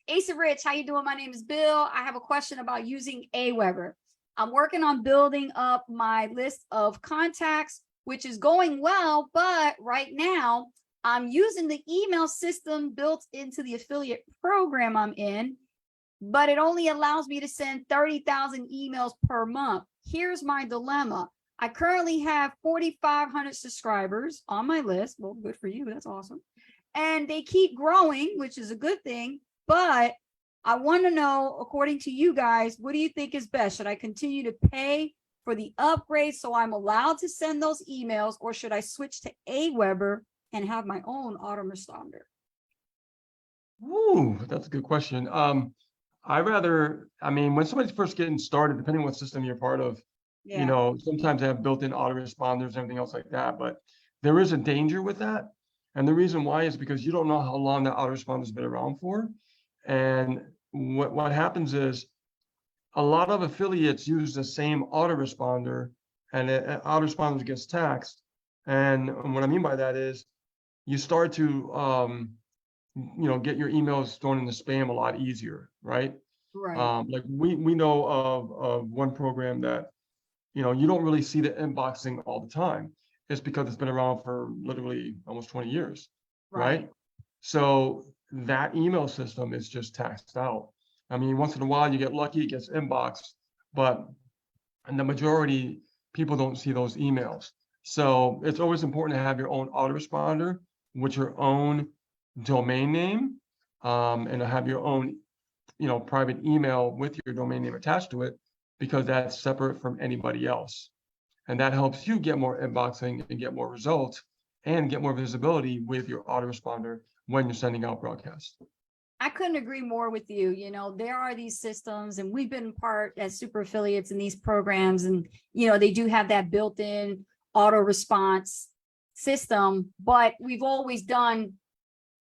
Asa Rich, how you doing? My name is Bill. I have a question about using AWeber. I'm working on building up my list of contacts, which is going well, but right now I'm using the email system built into the affiliate program I'm in, but it only allows me to send 30,000 emails per month. Here's my dilemma. I currently have 4,500 subscribers on my list. Well, good for you. That's awesome. And they keep growing, which is a good thing. But I want to know, according to you guys, what do you think is best? Should I continue to pay for the upgrade so I'm allowed to send those emails, or should I switch to AWeber and have my own autoresponder? Ooh, that's a good question. I mean, when somebody's first getting started, depending on what system you're part of, you know, sometimes they have built-in autoresponders and everything else like that, but there is a danger with that. And the reason why is because you don't know how long that autoresponder's been around for. And what happens is a lot of affiliates use the same autoresponder, and autoresponder gets taxed. And what I mean by that is you start to you know, get your emails thrown in the spam a lot easier, right? Right. Like we know of one program that, you know, you don't really see the inboxing all the time. It's because it's been around for literally almost 20 years, right? So that email system is just taxed out. I mean, once in a while you get lucky, it gets inboxed, but in the majority, people don't see those emails. So it's always important to have your own autoresponder with your own domain name, and to have your own, you know, private email with your domain name attached to it, because that's separate from anybody else. And that helps you get more inboxing and get more results and get more visibility with your autoresponder when you're sending out broadcasts. I couldn't agree more with you. You know, there are these systems, and we've been part as super affiliates in these programs, and, you know, they do have that built-in auto response system, but we've always done,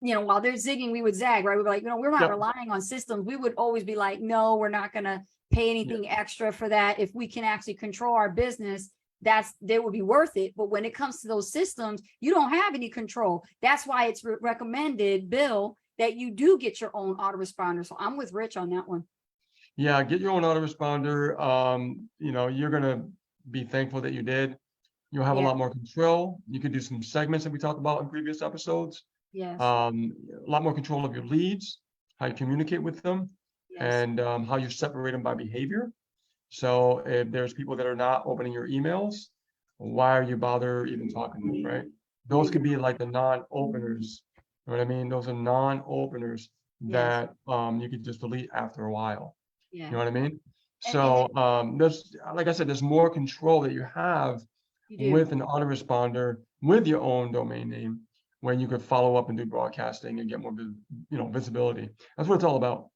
you know, while they're zigging, we would zag, right? We'd be like, you know, we're not relying on systems. We would always be like, no, we're not going to pay anything extra for that. If we can actually control our business, that would be worth it. But when it comes to those systems, you don't have any control. That's why it's recommended, Bill, that you do get your own autoresponder. So I'm with Rich on that one. Yeah, get your own autoresponder. You know, you're gonna be thankful that you did. You'll have a lot more control. You could do some segments that we talked about in previous episodes. Yes. A lot more control of your leads, how you communicate with them, and how you separate them by behavior. So if there's people that are not opening your emails, why are you bother even talking to them, right? Those could be like the non-openers. You know what I mean? Those are non-openers that you could just delete after a while. You know what I mean? So there's, like I said, there's more control that you have with an autoresponder with your own domain name, where you could follow up and do broadcasting and get more, you know, visibility. That's what it's all about.